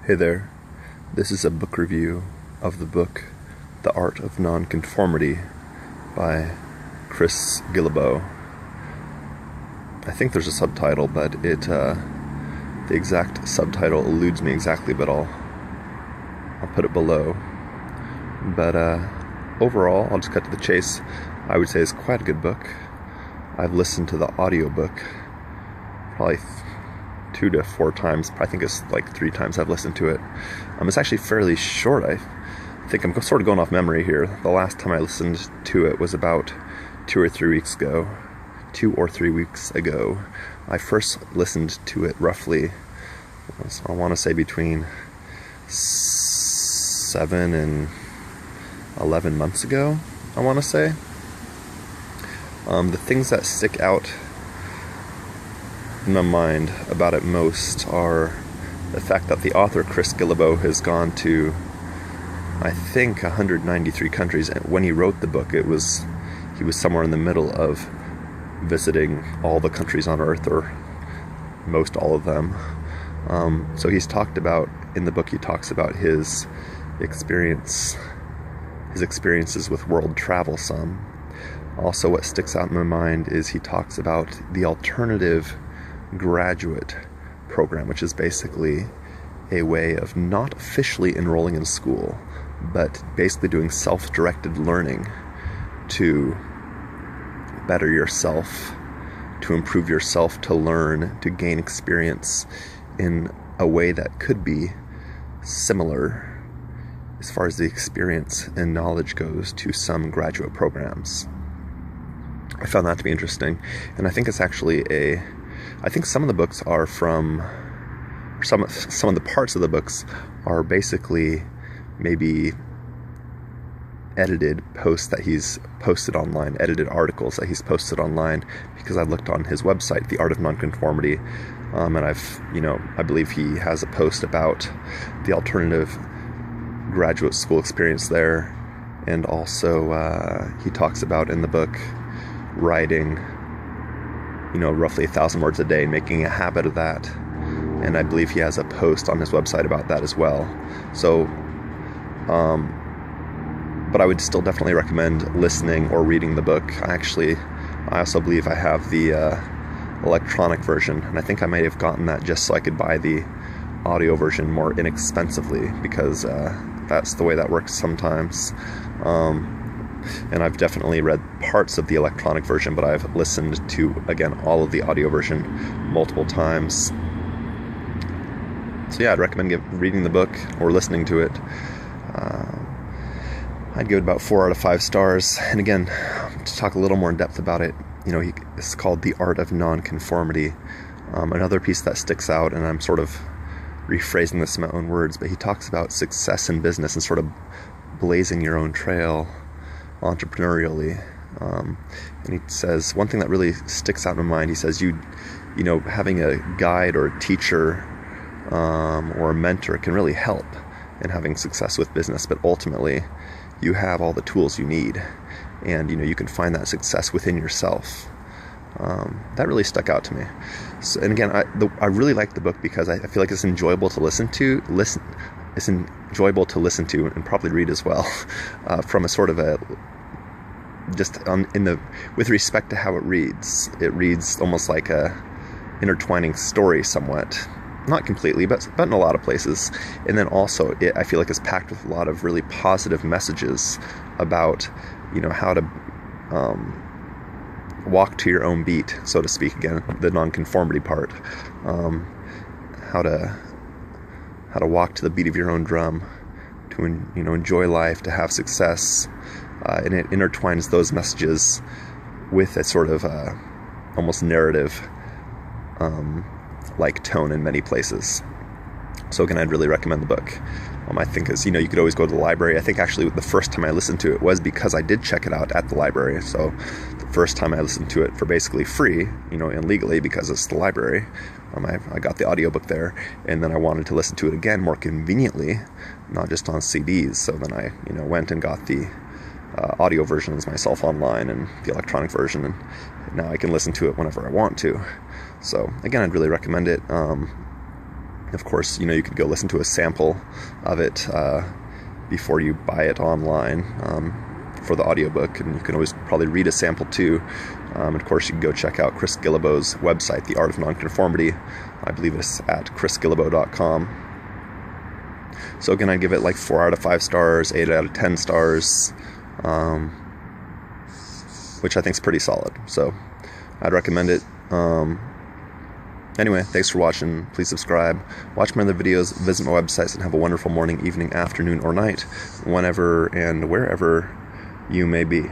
Hey there, this is a book review of the book The Art of Non-Conformity by Chris Guillebeau. I think there's a subtitle, but the exact subtitle eludes me exactly, but I'll put it below. But overall, I'll just cut to the chase. I would say it's quite a good book. I've listened to the audiobook probably 2 to 4 times. I think it's like 3 times I've listened to it. It's actually fairly short. I think I'm sort of going off memory here. The last time I listened to it was about 2 or 3 weeks ago. 2 or 3 weeks ago. I first listened to it roughly, I want to say between 7 and 11 months ago, I want to say. The things that stick out in my mind about it most are the fact that the author, Chris Guillebeau, has gone to, I think, 193 countries. And when he wrote the book, he was somewhere in the middle of visiting all the countries on Earth, or most all of them. So he's talked about, in the book he talks about his experiences with world travel some. Also, what sticks out in my mind is he talks about the alternative graduate program, which is basically a way of not officially enrolling in school, but basically doing self-directed learning to better yourself, to improve yourself, to learn, to gain experience in a way that could be similar as far as the experience and knowledge goes to some graduate programs. I found that to be interesting, and I think it's actually I think some of the books are from, some of the parts of the books are basically maybe edited posts that he's posted online, edited articles that he's posted online, because I've looked on his website, The Art of Non-Conformity, and I believe he has a post about the alternative graduate school experience there, and also he talks about in the book writing roughly 1,000 words a day and making a habit of that. And I believe he has a post on his website about that as well. So, but I would still definitely recommend listening or reading the book. I also believe I have the electronic version, and I think I may have gotten that just so I could buy the audio version more inexpensively, because that's the way that works sometimes. And I've definitely read parts of the electronic version, but I've listened to, again, all of the audio version multiple times. So yeah, I'd recommend reading the book or listening to it. I'd give it about 4 out of 5 stars. And again, to talk a little more in depth about it, it's called The Art of Non-Conformity. Another piece that sticks out, and I'm sort of rephrasing this in my own words, but he talks about success in business and sort of blazing your own trail entrepreneurially, and he says one thing that really sticks out in my mind. He says having a guide or a teacher or a mentor can really help in having success with business, but ultimately you have all the tools you need, and you can find that success within yourself. That really stuck out to me. So, and again, I really like the book because I feel like it's enjoyable to listen to. It's enjoyable to listen to and probably read as well, from a sort of with respect to how it reads. It reads almost like a intertwining story somewhat. Not completely, but in a lot of places. And then also, I feel like it's packed with a lot of really positive messages about, how to walk to your own beat, so to speak. Again, the non-conformity part. How to walk to the beat of your own drum, to enjoy life, to have success, and it intertwines those messages with a sort of almost narrative like tone in many places. So again, I'd really recommend the book. I think you could always go to the library. I think actually the first time I listened to it was because I did check it out at the library. So the first time I listened to it for basically free, and legally, because it's the library. I got the audiobook there, and then I wanted to listen to it again more conveniently, not just on CDs. So then I, went and got the audio versions myself online, and the electronic version, and now I can listen to it whenever I want to. So again, I'd really recommend it. Of course, you could go listen to a sample of it before you buy it online for the audiobook, and you can always probably read a sample too. And of course, you can go check out Chris Guillebeau's website, The Art of Non-Conformity. I believe it's at chrisguillebeau.com. So again, I'd give it like 4 out of 5 stars, 8 out of 10 stars, which I think is pretty solid. So I'd recommend it. Anyway, thanks for watching. Please subscribe, watch my other videos, visit my websites, and have a wonderful morning, evening, afternoon, or night, whenever and wherever you may be.